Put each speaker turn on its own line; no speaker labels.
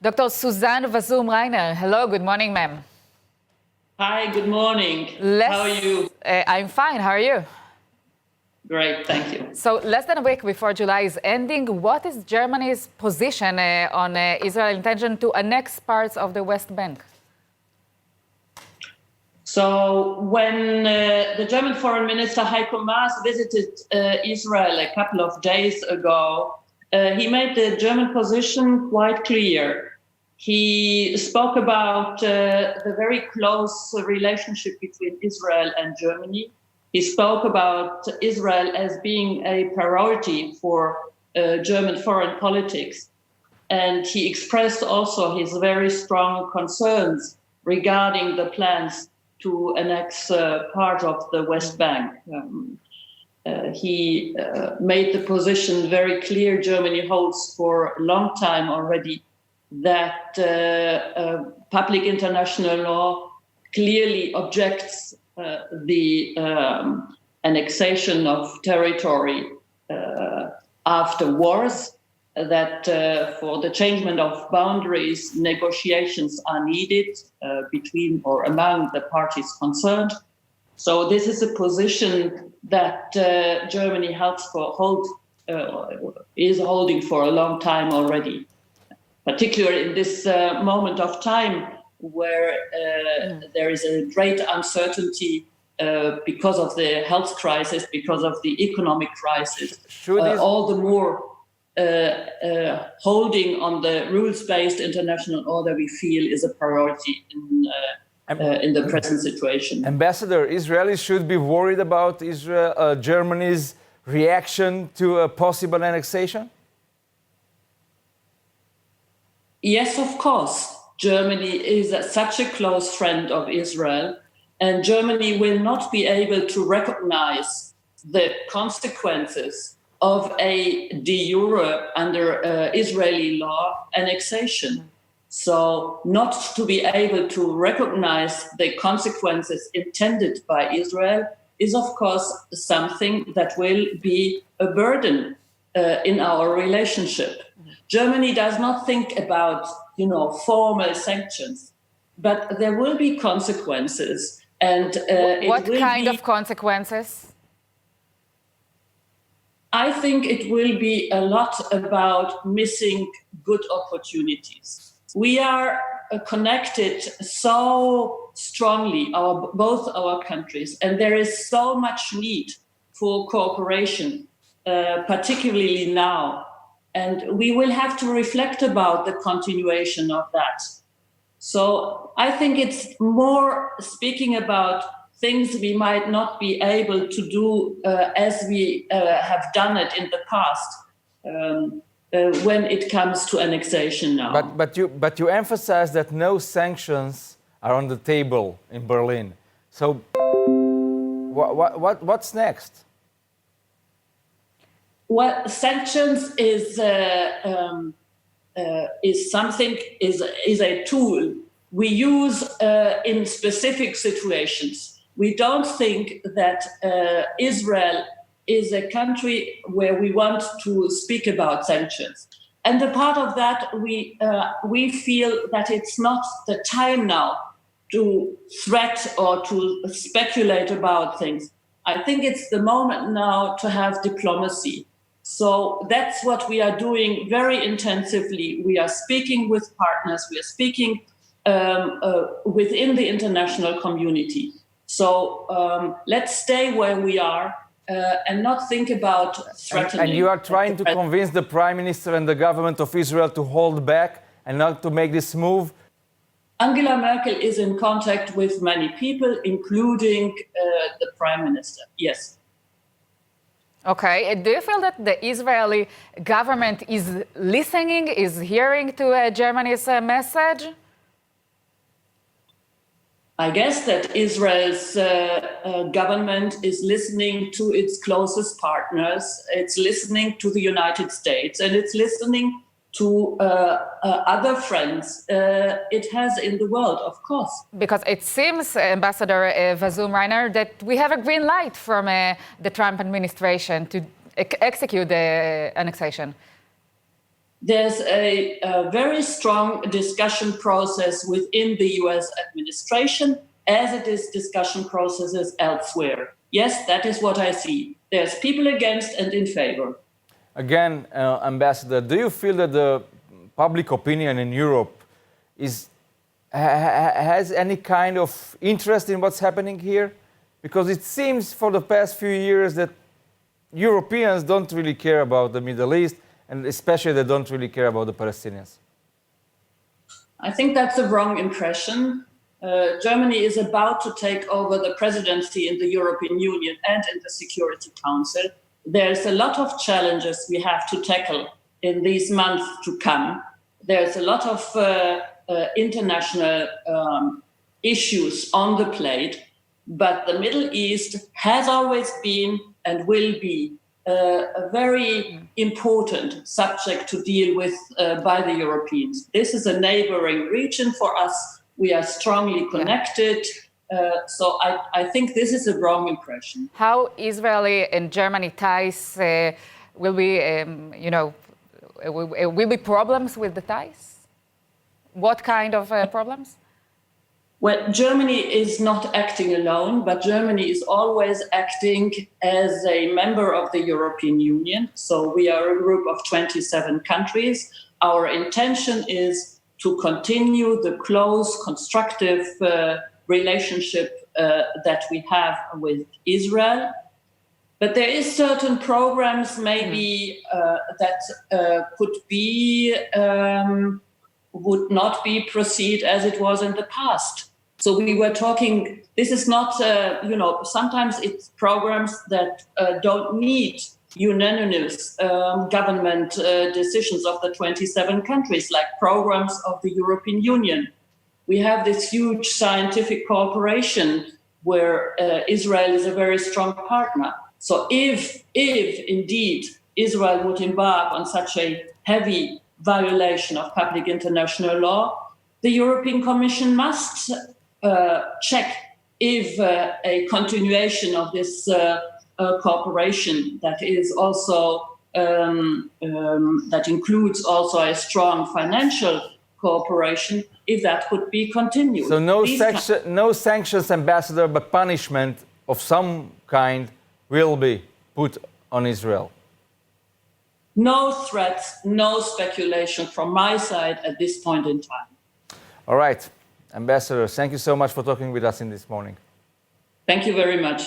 Dr. Suzanne ואזום-ריינר. Hello, good morning, ma'am.
Hi, good morning. How are you?
I'm fine. How are you?
Great, thank you.
So, less than a week before July is ending, what is Germany's position on Israel's intention to annex parts of the West Bank?
So, when the German Foreign Minister Heiko Maas visited Israel a couple of days ago, he made the German position quite clear. He spoke about the very close relationship between Israel and Germany. He spoke about Israel as being a priority for German foreign politics. And he expressed also his very strong concerns regarding the plans to annex part of the West Bank. He made the position very clear Germany holds for a long time already that public international law clearly objects the annexation of territory after wars, that for the changement of boundaries, negotiations are needed between or among the parties concerned. So this is a position that Germany is holding for a long time already, particularly in this moment of time where there is a great uncertainty because of the health crisis, because of the economic crisis. All the more holding on the rules-based international order we feel is a priority in the present situation.
Ambassador, Israelis should be worried about Germany's reaction to a possible annexation?
Yes, of course. Germany is such a close friend of Israel, and Germany will not be able to recognize the consequences of a de jure under Israeli law annexation. So not to be able to recognize the consequences intended by Israel is, of course, something that will be a burden in our relationship. Germany does not think about, formal sanctions, but there will be consequences. And
what kind of consequences?
I think it will be a lot about missing good opportunities. We are connected so strongly, both our countries, and there is so much need for cooperation, particularly now. And we will have to reflect about the continuation of that. So I think it's more speaking about things we might not be able to do as we have done it in the past when it comes to annexation now.
But you emphasize that no sanctions are on the table in Berlin. So what's next?
Well, sanctions is a tool we use in specific situations. We don't think that Israel is a country where we want to speak about sanctions. And a part of that, we feel that it's not the time now to threat or to speculate about things. I think it's the moment now to have diplomacy. So that's what we are doing very intensively. We are speaking with partners. We are speaking within the international community. So let's stay where we are and not think about threatening.
And you are trying to convince the Prime Minister and the government of Israel to hold back and not to make this move?
Angela Merkel is in contact with many people, including the Prime Minister. Yes.
Okay. Do you feel that the Israeli government is listening, is hearing to Germany's message?
I guess that Israel's government is listening to its closest partners. It's listening to the United States, and it's listening to other friends it has in the world, of course.
Because it seems, Ambassador Vazoum-Reiner, that we have a green light from the Trump administration to execute the annexation.
there's a very strong discussion process within the US administration, as it is discussion processes elsewhere. Yes, that is what I see. There's people against and in favor.
Again, Ambassador, do you feel that the public opinion in Europe has any kind of interest in what's happening here? Because it seems for the past few years that Europeans don't really care about the Middle East, and especially they don't really care about the Palestinians.
I think that's a wrong impression. Germany is about to take over the presidency in the European Union and in the Security Council. There's a lot of challenges we have to tackle in these months to come. There's a lot of international issues on the plate, but the Middle East has always been and will be a very important subject to deal with by the Europeans. This is a neighboring region for us. We are strongly connected. So I think this is a wrong impression.
How Israeli and Germany ties will be, will be problems with the ties? What kind of problems?
Well, Germany is not acting alone, but Germany is always acting as a member of the European Union. So we are a group of 27 countries. Our intention is to continue the close, constructive relationship that we have with Israel. But there is certain programs maybe that could be, would not be proceed as it was in the past. So we were talking, this is not, sometimes it's programs that don't need unanimous government decisions of the 27 countries, like programs of the European Union. We have this huge scientific cooperation where Israel is a very strong partner. So if indeed Israel would embark on such a heavy violation of public international law, the European Commission must check if a continuation of this cooperation that is also that includes also a strong financial cooperation, if that could be continued.
So no sanctions, Ambassador, but punishment of some kind will be put on Israel.
No threats, no speculation from my side at this point in time.
All right, Ambassador, thank you so much for talking with us in this morning.
Thank you very much.